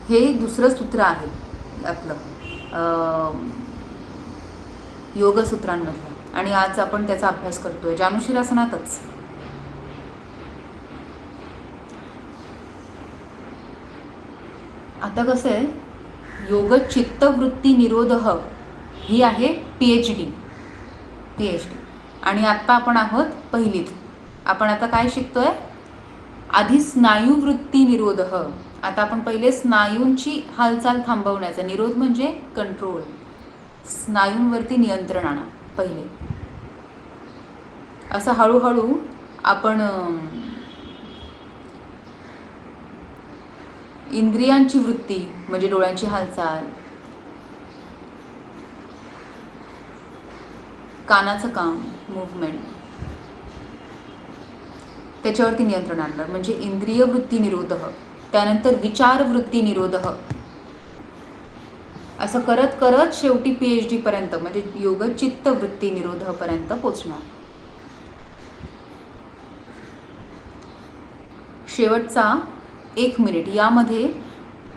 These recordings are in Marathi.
हे दुसरं सूत्र आहे आपलं योगसूत्रांमधलं, आणि आज आपण त्याचा अभ्यास करतोय जानुशिरासनातच. आता कसं आहे, योग चित्तवृत्ती निरोध ही आहे PhD. आणि आत्ता आपण आहोत पहिलीत. आपण आता काय शिकतोय, आधी स्नायुवृत्ती निरोध. आता आपण पहिले स्नायूंची हालचाल थांबवण्याचा, निरोध म्हणजे कंट्रोल, स्नायूंवरती नियंत्रण आणा पहिले. असं हळूहळू आपण इंद्रियांची वृत्ती म्हणजे डोळ्यांची हालचाल, कानाचं काम, मूव्हमेंट, त्याच्यावरती नियंत्रण आणणार म्हणजे इंद्रिय वृत्ती निरोध. त्यानंतर विचार वृत्ती निरोध. असं करत करत शेवटी PhD पर्यंत म्हणजे योग चित्त वृत्ती निरोध पर्यंत पोचणार. शेवटचा 1 मिनिट यामध्ये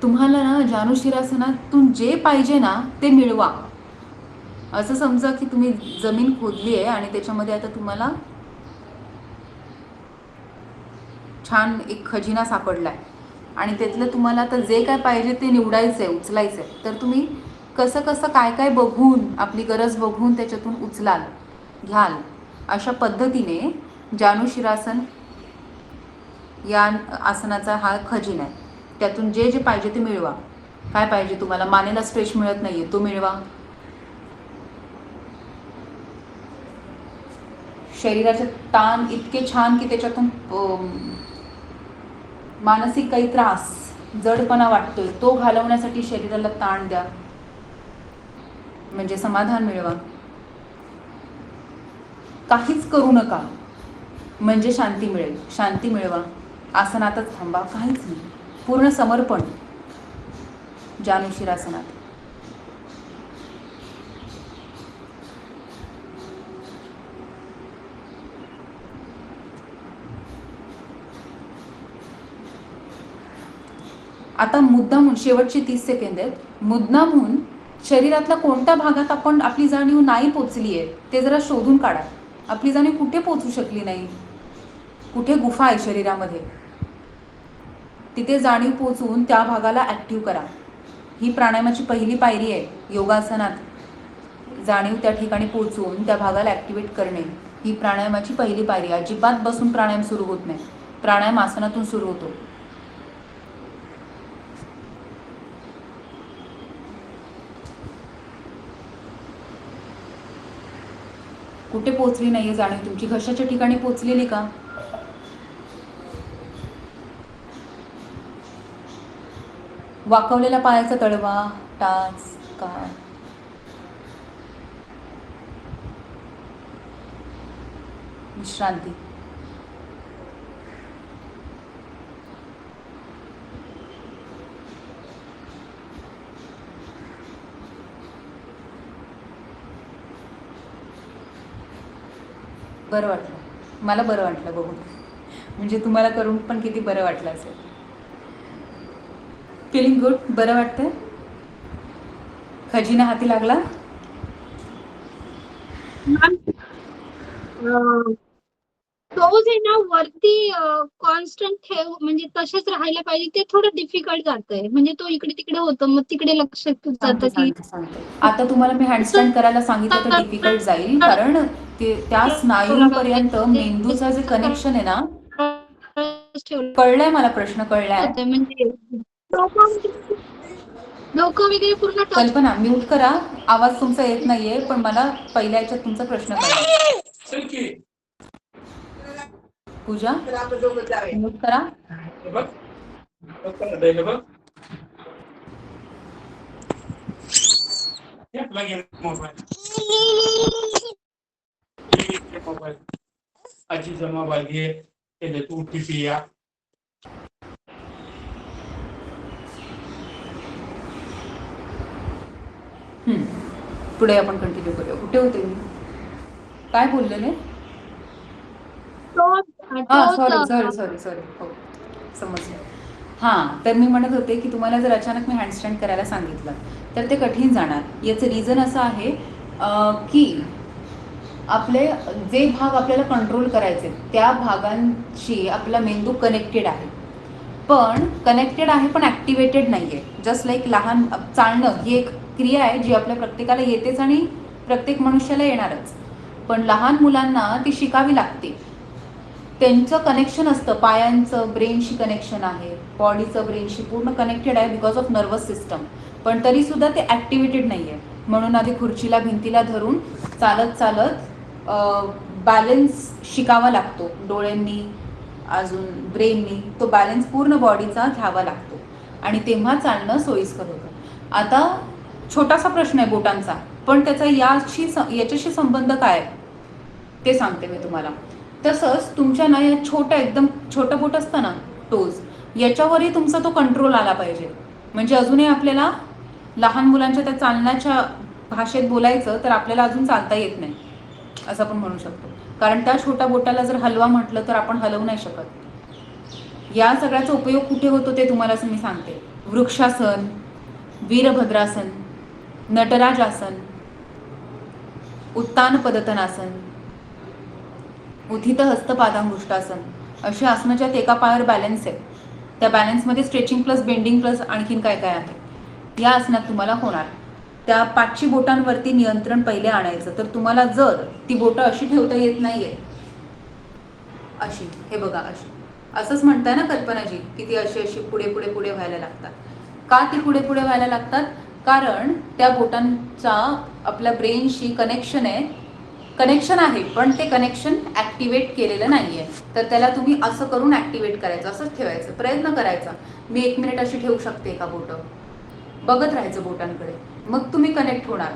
तुम्हाला ना जानुशिरासनातून जे पाहिजे ना ते मिळवा. असं समजा की तुम्ही जमीन खोदली आहे आणि त्याच्यामध्ये आता तुम्हाला छान एक खजिना सापडला आहे आणि त्यातलं तुम्हाला आता जे काय पाहिजे ते निवडायचं आहे, उचलायचं आहे. तर तुम्ही कसं कसं काय काय बघून, आपली गरज बघून त्याच्यातून उचलाल, घ्याल. अशा पद्धतीने जानुशिरासन या आसनाचा हा खजिना आहे. त्यातून जे जे पाहिजे ते मिळवा. काय पाहिजे तुम्हाला, मानेला स्ट्रेच मिळत नाही आहे तो मिळवा, शरीराचे ताण इतके छान की त्याच्यातून मानसिक काही त्रास, जडपणा वाटतोय तो घालवण्यासाठी शरीराला ताण द्या, म्हणजे समाधान मिळवा. काहीच करू नका म्हणजे शांती मिळेल, शांती मिळवा. आसनातच थांबा, काहीच नाही, पूर्ण समर्पण जानुशिरासनात. आता मुद्दामून शेवटचे 30 सेकंद आहेत. मुद्दामून शरीरातल्या कोणत्या भागात आपण आपली जाणीव नाही पोचली आहे ते जरा शोधून काढा. आपली जाणीव कुठे पोचू शकली नाही, कुठे गुफा आहे शरीरामध्ये, तिथे जाणीव पोचून त्या भागाला ॲक्टिव्ह करा. ही प्राणायामाची पहिली पायरी आहे योगासनात. जाणीव त्या ठिकाणी पोचून त्या भागाला ॲक्टिवेट करणे ही प्राणायामाची पहिली पायरी. अजिबात बसून प्राणायाम सुरू होत नाही, प्राणायाम आसनातून सुरू होतो. कुठे पोचली नाहीये जाणीव तुमची, घशाच्या ठिकाणी पोचलेली का? वाकवलेल्या पायाचा तळवा, टाच, काय, विश्रांती. बरं वाटलं, मला बरं वाटलं बघून, म्हणजे तुम्हाला करून पण किती बरं वाटलं असेल. फिलिंग गुड, बरं वाटतंय, खजिना हाती लागला. टोज आहे ना वरती कॉन्स्टंट ठेव, म्हणजे तसेच राहायला पाहिजे, ते थोडं डिफिकल्ट जातंय. म्हणजे तो इकडे तिकडे होतं, मग तिकडे लक्ष जातं की आता तुम्हाला मी हँडस्टँड करायला सांगितलं तर डिफिकल्ट जाईल, कारण त्या स्नायूंपर्यंत मेंदूचं जे कनेक्शन आहे ना. कळलंय मला, प्रश्न कळलाय. म्हणजे डोकं वगैरे पूर्ण कल्पना म्यूट करा, आवाज तुमचा येत नाहीये, पण मला पहिल्या याच्यात तुमचा प्रश्न कळला. पूजा म्यूट करा. आजी जमा वाली त्याला तू OTP या. पुढे आपण कंटिन्यू करूया. कुठे होते मी, काय बोललेले? हां, सॉरी, हो समजलं. हां, तर मी म्हणत होते की तुम्हाला जर अचानक मी हँडस्टँड करायला सांगितलं तर ते कठीण जाणार. याचं रिझन असं आहे की आपले जे भाग आपल्याला कंट्रोल करायचे त्या भागांशी आपला मेंदू कनेक्टेड आहे. पण कनेक्टेड आहे पण ॲक्टिवेटेड नाही आहे. जस्ट लाईक लहान चालणं ही एक क्रिया आहे जी आपल्या प्रत्येकाला येतेच आणि प्रत्येक मनुष्याला येणारच. पण लहान मुलांना ती शिकावी लागते. त्यांचं कनेक्शन असतं, पायांचं ब्रेनशी कनेक्शन आहे, बॉडीचं ब्रेनशी पूर्ण कनेक्टेड आहे बिकॉज ऑफ नर्वस सिस्टम. पण तरीसुद्धा ते ॲक्टिवेटेड नाही आहे. म्हणून आधी खुर्चीला भिंतीला धरून चालत चालत बॅलन्स शिकावा लागतो. डोळ्यांनी अजून ब्रेननी तो बॅलन्स पूर्ण बॉडीचा घ्यावा लागतो आणि तेव्हा चालणं सोयीस्कर होतं. आता छोटासा प्रश्न आहे बोटांचा, पण त्याचा याच्याशी संबंध काय ते सांगते मी तुम्हाला. तसंच तुमच्या ना या छोट्या एकदम छोटं बोट असतं ना टोज, याच्यावरही तुमचा तो कंट्रोल आला पाहिजे. म्हणजे अजूनही आपल्याला लहान मुलांच्या त्या चालण्याच्या भाषेत बोलायचं तर आपल्याला अजून चालता येत नाही असं आपण म्हणू शकतो. कारण त्या छोट्या बोटाला जर हलवा म्हटलं तर आपण हलवू नाही शकत. या सगळ्याचा उपयोग कुठे होतो ते तुम्हाला मी सांगते. वृक्षासन, वीरभद्रासन, नटराज आसन, उत्तान पदतनासन, उत्थित हस्तपादांगुष्ठासन अशी आसनं ज्यात एका पायावर बॅलन्स आहे. त्या बॅलन्समध्ये स्ट्रेचिंग प्लस बेंडिंग प्लस आणखीन काय काय आहे. या आसनात तुम्हाला होणार. त्या 5 बोटांवरती नियंत्रण पहिले आणायचं. तर तुम्हाला जर ती बोटं अशी ठेवता येत नाहीये, अशी, हे बघा अशी, असंच म्हणताय ना कल्पनाजी की ती अशी अशी पुढे पुढे पुढे व्हायला लागतात. का ती पुढे पुढे व्हायला लागतात? कारण त्या बोटांचा आपल्या ब्रेनशी कनेक्शन आहे पण ते कनेक्शन ॲक्टिवेट केलेलं नाही आहे. तर त्याला तुम्ही असं करून ॲक्टिवेट करायचं, असंच ठेवायचं, प्रयत्न करायचा. मी 1 मिनिट अशी ठेवू शकते का बोटं, बघत राहायचं बोटांकडे, मग तुम्ही कनेक्ट होणार.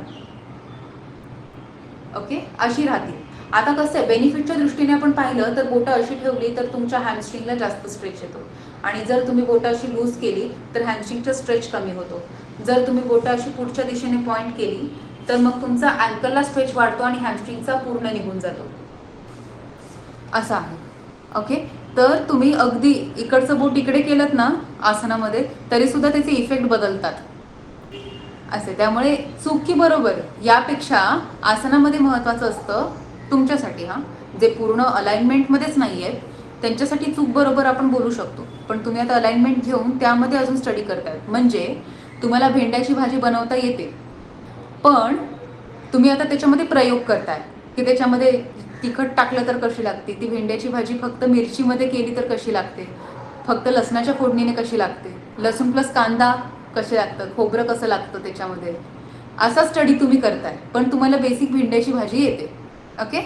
ओके, अशी राहतील. आता कसं आहे, बेनिफिटच्या दृष्टीने आपण पाहिलं तर बोटं अशी ठेवली तर तुमच्या हॅमस्ट्रिंगला जास्त स्ट्रेच येतो आणि जर तुम्ही बोटं अशी लूज केली तर हॅमस्ट्रिंगचा स्ट्रेच कमी होतो. जर तुम्ही बोटं अशी पुढच्या दिशेने पॉईंट केली तर मग तुमचा अँकलला स्ट्रेच वाढतो आणि हॅमस्ट्रिंगचा पूर्ण निघून जातो. असं आहे. ओके, तर तुम्ही अगदी इकडचं बोट इकडे केलं ना आसनामध्ये तरी सुद्धा त्याचे इफेक्ट बदलतात असे. त्यामुळे चूक की बरोबर यापेक्षा आसनामध्ये महत्त्वाचं असतं तुमच्यासाठी, जे पूर्ण अलाइनमेंटमध्येच नाही आहेत त्यांच्यासाठी चूक बरोबर आपण बोलू शकतो. पण तुम्ही आता अलाइनमेंट घेऊन त्यामध्ये अजून स्टडी करतायत. म्हणजे तुम्हाला भेंड्याची भाजी बनवता येते पण तुम्ही आता त्याच्यामध्ये प्रयोग करताय की त्याच्यामध्ये तिखट टाकलं तर कशी लागते ती भेंड्याची भाजी, फक्त मिरचीमध्ये केली तर कशी लागते, फक्त लसणाच्या फोडणीने कशी लागते, लसूण प्लस कांदा कसे लागतं, खोबरं कसं लागतं त्याच्यामध्ये, असा स्टडी तुम्ही करताय. पण तुम्हाला बेसिक भेंड्याची भाजी येते. ओके,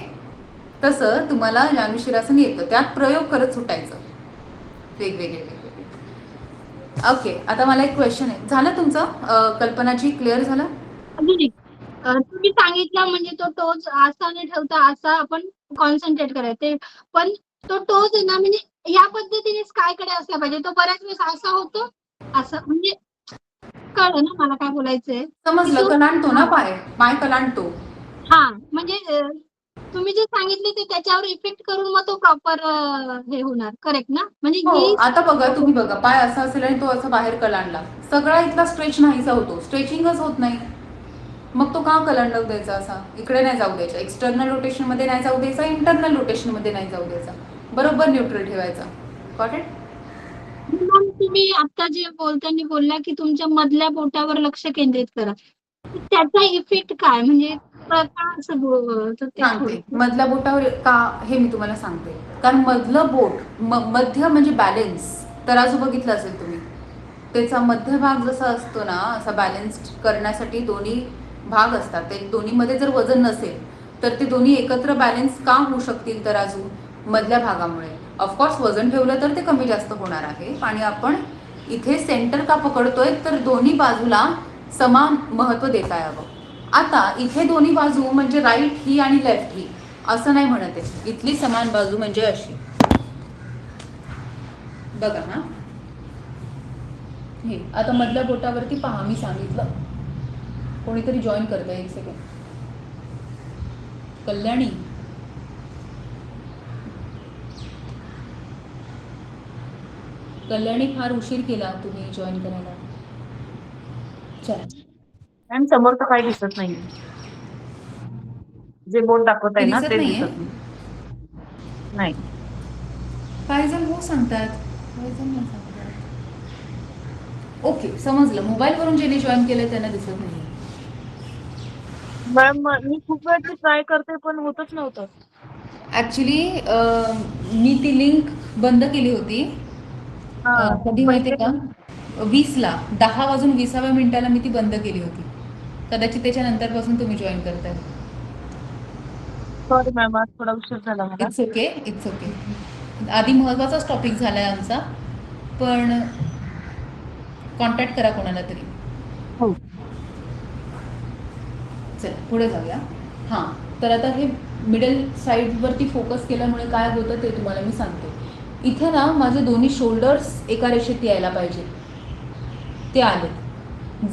तसं तुम्हाला जानुशिरासन येतं, त्यात प्रयोग करत सुटायचं वेगवेगळे. ओके, आता मला एक क्वेश्चन आहे. झालं तुमचं कल्पनाची क्लिअर झालं? तुम्ही सांगितलं म्हणजे तो टोच असा न ठेवता असा आपण कॉन्सन्ट्रेट करायचं. पण तो टोच आहे ना म्हणजे या पद्धतीने स्कायकडे असला पाहिजे. तो बऱ्याच वेळेस असा होतो, असं म्हणजे कळलं ना मला काय बोलायचंय? समजलं, कलांडतो ना पाय कलांडतो. हा, म्हणजे तुम्ही जे सांगितले ते त्याच्यावर इफेक्ट करून मग तो प्रॉपर हे होणार. करेक्ट ना? म्हणजे हो, आता बघा तुम्ही बघा, पाय असा असेल आणि तो असा बाहेर कलांडला, सगळा इथला स्ट्रेच नाहीसा होतो, स्ट्रेचिंगच होत नाही. मग तो का कलांडव द्यायचा, असा इकडे नाही जाऊ द्यायचा, एक्सटर्नल रोटेशन मध्ये नाही जाऊ द्यायचा, इंटरनल रोटेशन मध्ये नाही जाऊ द्यायचा, बरोबर न्यूट्रल ठेवायचा. Got it? तुम्ही आता जे बोलताना बोलला की तुमच्या मधल्या बोटावर लक्ष केंद्रित करा, त्याचा इफेक्ट काय म्हणजे सांगते. मधल्या बोटावर का हे मी तुम्हाला सांगते. कारण मधलं बोट मध्य म्हणजे बॅलेन्स. तराजू बघितलं असेल तुम्ही, त्याचा मध्यभाग जसा असतो ना, असा बॅलन्स करण्यासाठी दोन्ही भाग असतात. ते दोन्हीमध्ये जर वजन नसेल तर ते दोन्ही एकत्र बॅलन्स का होऊ शकतील तराजू? मधल्या भागामुळे. ऑफकोर्स वजन ठेवलं तर ते कमी जास्त होणार आहे. आणि आपण इथे सेंटर का पकडतोय तर दोन्ही बाजूला समान महत्त्व देता यावं. आता इथे दोन्ही बाजू म्हणजे राईट ही आणि लेफ्ट ही असं नाही म्हणत आहे. इथली समान बाजू म्हणजे अशी बघा. हा, हे आता मधल्या बोटावरती पहा, मी सांगितलं. कोणीतरी जॉईन करतं, 1 सेकंड. कल्याणी, कल्याणी फार उशीर केला तुम्ही जॉईन करायला. चला, मॅम समोरचं काही दिसत नाही. जे बोर्ड दाखवत ते आहे ना दिसत ते नाहीये. दिसत नाही. नाही. काही जण हो सांगतात, काही जण नाही सांगतात. ओके, समजलं. मोबाईलवरून ज्यांनी जॉईन केलं त्यांना दिसत नाही. मॅम मी खूप वेळची ट्राय करते पण होतच नव्हतं. ॲक्च्युली मी ती लिंक बंद केली होती. कधी माहिती आहे का? 20ला 10:20 मी ती बंद केली होती. कदाचित त्याच्यानंतरपासून तुम्ही जॉईन करताय. सॉरी मॅम आज थोडा उशीर झाला मला. It's okay, it's okay. आधी महत्त्वाचाच टॉपिक झाला आहे आमचा, पण कॉन्टॅक्ट करा कोणाला तरी. हो. चला पुढे जाऊया. हां, तर आता हे मिडल साईडवरती फोकस केल्यामुळे काय होतं ते तुम्हाला मी सांगते. इथे ना माझे दोन्ही शोल्डर्स एका रेषेत यायला पाहिजे, ते आले.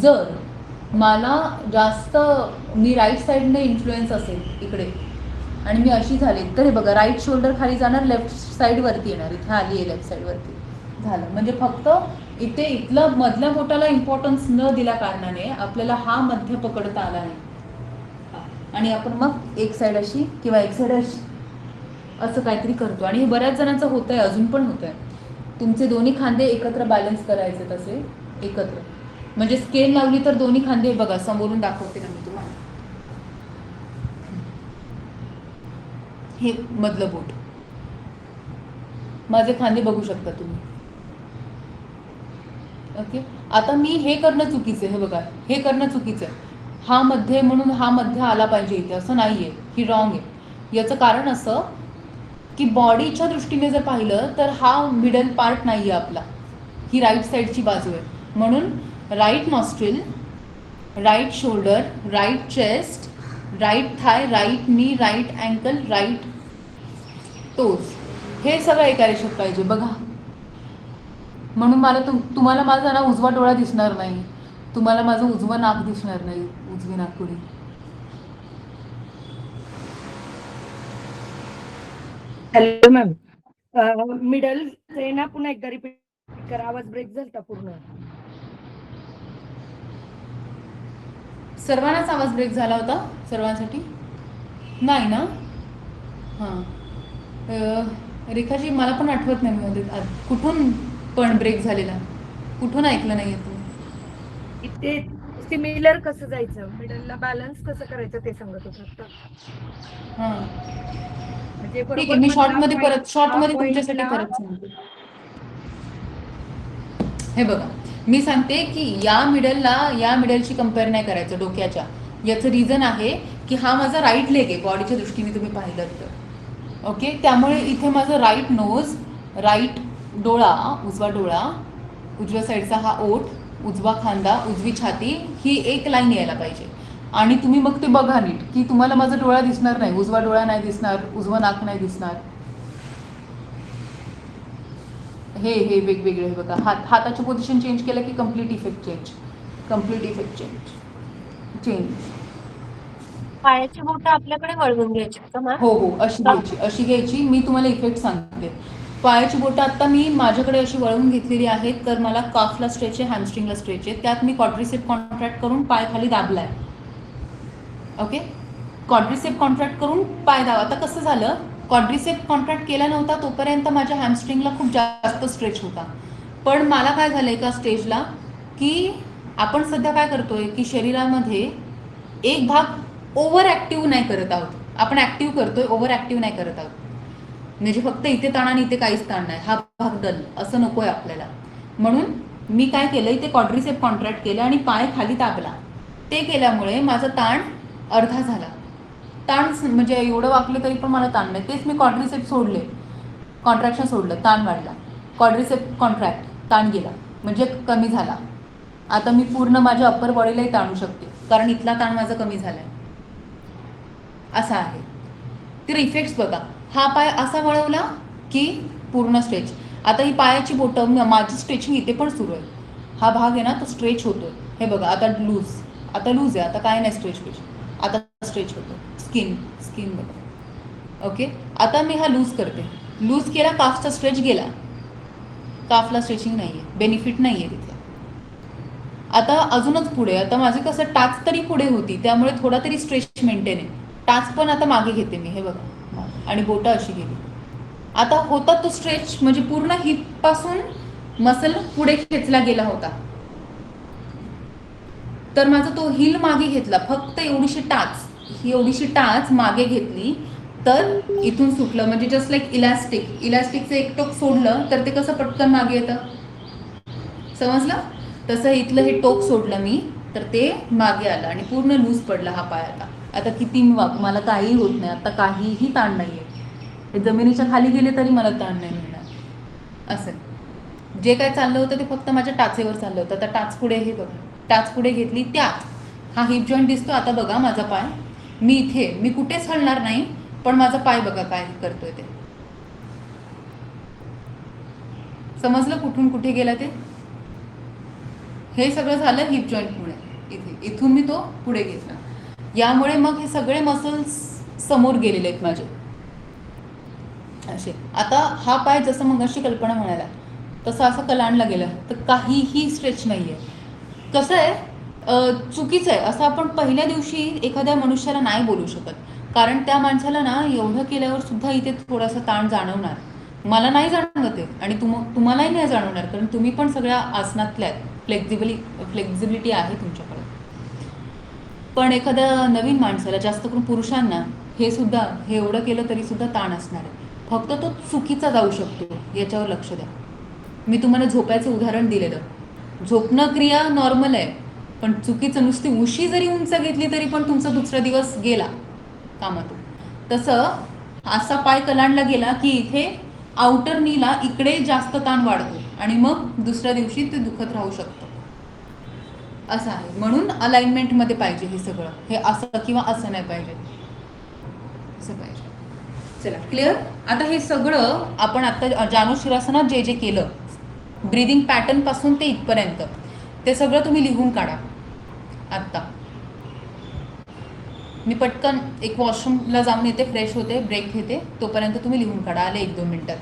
जर मला जास्त मी राईट साईडने इन्फ्लुएन्स असेल इकडे आणि मी अशी झाले तर हे बघा, राईट शोल्डर खाली जाणार, लेफ्ट साईडवरती येणार. इथे आली आहे लेफ्ट साईडवरती झालं. म्हणजे फक्त इथे इथलं मधल्या बोटाला इम्पॉर्टन्स न दिल्या कारणाने आपल्याला हा मध्य पकडता आला नाही आणि आपण मग एक साईड अशी किंवा एक साईड अशी असं काहीतरी करतो. आणि हे बऱ्याच जणांचं होतं आहे, अजून पण होतं आहे. तुमचे दोन्ही खांदे एकत्र बॅलन्स करायचे तसे एकत्र. म्हणजे स्केल लावली तर दोन्ही खांदे बघा, समोरून दाखवते ना मी तुम्हाला. हे मधलं बोट, माझे खांदे बघू शकता तुम्ही. ओके, आता मी हे करणं चुकीचं आहे. हे बघा, हे करणं चुकीचं आहे. हा मध्य म्हणून हा मध्य आला पाहिजे इथे, असं नाही आहे. ही रॉंग आहे. याचं कारण असं की बॉडीच्या दृष्टीने जर पाहिलं तर हा मिडल पार्ट नाही आहे आपला, ही राईट साईडची बाजू आहे. म्हणून right nostril, right shoulder, right chest, right thigh, right knee, right ankle, right toes, हे सगळं एका रेषेत पाहिजे बघा. म्हणून मला तुम्हाला माझा ना उजवा डोळा दिसणार नाही, तुम्हाला माझं उजवं नाक दिसणार नाही, उजवी नाकपुडी. हॅलो मॅम, मिडल ते ना पुन्हा एकदा रिपीट करा, आवाज ब्रेक झाला पूर्ण. सर्वांनाच आवाज ब्रेक झाला होता? सर्वांसाठी नाही ना? हां, रेखाजी मला पण आठवत नाही मध्ये कुठून पण ब्रेक झालेला, कुठून ऐकलं नाही तुम्ही? इथे सिमिलर कसं जायचं, मिडलला बॅलन्स कसं करायचं ते सांगत होतं आता. हां, म्हणजे ठीक आहे, मी शॉर्टमध्ये मधला परत शॉर्टमध्ये point तुमच्यासाठी ला परत सांगते. हे बघा, मी सांगते की या मिडलची कंपेअर नाही करायचं डोक्याच्या. याचं रिझन आहे की हा माझा राईट लेग आहे बॉडीच्या दृष्टीने तुम्ही पाहिलं तर. ओके, त्यामुळे इथे माझं राईट नोज, राईट डोळा, उजवा डोळा, उजव्या साईडचा हा ओठ, उजवा खांदा, उजवी छाती, ही एक लाईन यायला पाहिजे. आणि तुम्ही मग ते बघा नीट की तुम्हाला माझा डोळा दिसणार नाही, उजवा डोळा नाही दिसणार, उजवं नाक नाही दिसणार. हे वेगवेगळे हे बघा, हाताची पोझिशन चेंज केलं की कम्प्लीट इफेक्ट चेंज. पायाची बोटं आपल्याकडे वळवून घ्यायची का मॅम? हो, अशी घ्यायची. मी तुम्हाला इफेक्ट सांगते. पायाची बोटं आता मी माझ्याकडे अशी वळवून घेतलेली आहेत, तर मला काफला स्ट्रेच आहे, हॅमस्ट्रिंगला स्ट्रेच आहे. त्यात मी क्वाड्रिसेप कॉन्ट्रॅक्ट करून पाय खाली दाबलाय. ओके, क्वाड्रिसेप कॉन्ट्रॅक्ट करून पाय दाबा. आता कसं झालं, क्वाड्रिसेप कॉन्ट्रॅक्ट केला नव्हता तोपर्यंत माझ्या हॅमस्ट्रिंगला खूप जास्त स्ट्रेच होता. पण मला काय झालं एका स्टेजला की आपण सध्या काय करतोय की शरीरामध्ये एक भाग ओव्हर ॲक्टिव्ह नाही करत आहोत. आपण ॲक्टिव्ह करतोय, ओव्हर ॲक्टिव्ह नाही करत आहोत. म्हणजे फक्त इथे ताण आणि इथे काहीच ताण नाही, हा भाग डल, असं नको आहे आपल्याला. म्हणून मी काय केलं, इथे क्वाड्रिसेप कॉन्ट्रॅक्ट केलं आणि पाय खाली दाबला. ते केल्यामुळे माझा ताण अर्धा झाला. ताण म्हणजे एवढं वाकलं तरी पण मला ताण नाही. तेच मी क्वाड्रिसेप सोडले, कॉन्ट्रॅक्शन सोडलं, ताण वाढला. क्वाड्रिसेप कॉन्ट्रॅक्ट, ताण गेला, म्हणजे कमी झाला. आता मी पूर्ण माझ्या अप्पर बॉडीलाही ताणू शकते कारण इथला ताण माझा कमी झाला आहे. असा आहे. तर इफेक्ट्स बघा, हा पाय असा वळवला की पूर्ण स्ट्रेच. आता ही पायाची बोटं, माझी स्ट्रेचिंग इथे पण सुरू आहे. हा भाग आहे ना तो स्ट्रेच होतोय. हे बघा, आता लूज आहे, आता काय नाही स्ट्रेच, आता स्ट्रेच होतो. स्किन बघा. ओके, आता मी हा लूज करते. लूज केला, काफचा स्ट्रेच गेला. काफला स्ट्रेचिंग नाही आहे, बेनिफिट नाही आहे तिथे. आता अजूनच पुढे, आता माझे कसं टाच तरी पुढे होती त्यामुळे थोडा तरी स्ट्रेच मेंटेन आहे. टाच पण आता मागे घेते मी, हे बघा, आणि बोटं अशी गेली. आता होता तो स्ट्रेच, म्हणजे पूर्ण हिप पासून मसल पुढे खेचला गेला होता, तर माझा तो हिल मागे घेतला, फक्त एवढीशी टाच, ही एवढीशी टाच मागे घेतली तर इथून सुटलं. म्हणजे जस्ट लाईक इलास्टिकचं एक टोक सोडलं तर ते कसं पटकन मागे येतं, समजलं? तसं इथलं हे टोक सोडलं मी तर ते मागे आलं आणि पूर्ण लूज पडला हा पाय. आता किती मी वाक, मला काहीही होत नाही, आता काहीही ताण नाही आहे. हे जमिनीच्या खाली गेले तरी मला ताण नाही मिळणार. असं जे काय चाललं होतं ते फक्त माझ्या टाचेवर चाललं होतं. आता टाच पुढे, हे बघा, टाच पुढे घेतली, त्यात हा हिप जॉईंट दिसतो. आता बघा माझा पाय, मी इथे, मी कुठेच हलणार नाही, पण माझा पाय बघा काय करतोय ते. समजलं कुठून कुठे गेला ते? हे सगळं झालं हिप जॉईंटमुळे. इथे, इथून मी तो पुढे घेतला, यामुळे मग हे सगळे मसल्स समोर गेलेले आहेत माझे असे. आता हा पाय जसं मग अशी कल्पना म्हणाला तसं असं कलांडला गेलं तर काहीही स्ट्रेच नाही आहे. कसं आहे, चुकीचं आहे असं आपण पहिल्या दिवशी एखाद्या मनुष्याला नाही बोलू शकत, कारण त्या माणसाला ना एवढं केल्यावर सुद्धा इथे थोडासा ताण जाणवणार. मला नाही जाणवत आहे आणि तुम्हालाही नाही जाणवणार, कारण तुम्ही पण सगळ्या आसनातल्या आहेत, फ्लेक्झिबिलिटी आहे तुमच्याकडे. पण एखाद्या नवीन माणसाला, जास्त करून पुरुषांना, हे एवढं केलं तरी सुद्धा ताण असणार आहे. फक्त तो चुकीचा जाऊ शकतो, याच्यावर लक्ष द्या. मी तुम्हाला झोपायचं उदाहरण दिलेलं, झोपणं क्रिया नॉर्मल आहे, पण चुकीचं नुसती उशी जरी उंच घेतली तरी पण तुमचा दुसरा दिवस गेला कामातून. तसं असा पाय कलांडला गेला की इथे आउटर नीला इकडे जास्त ताण वाढतो आणि मग दुसऱ्या दिवशी ते दुखत राहू शकतं. असं आहे, म्हणून अलाइनमेंटमध्ये पाहिजे हे सगळं. हे असं किंवा असं नाही पाहिजे, असं पाहिजे. चला, क्लिअर? आता हे सगळं आपण आता जानुशिरासनात जे जे केलं, ब्रीदिंग पॅटर्न पासून ते इथपर्यंत, ते सगळं तुम्ही लिहून काढा. आत्ता मी पटकन एक वॉशरूमला जाऊन येते, फ्रेश होते, ब्रेक घेते, तोपर्यंत तुम्ही लिहून काढा. आले 1-2 मिनिटात.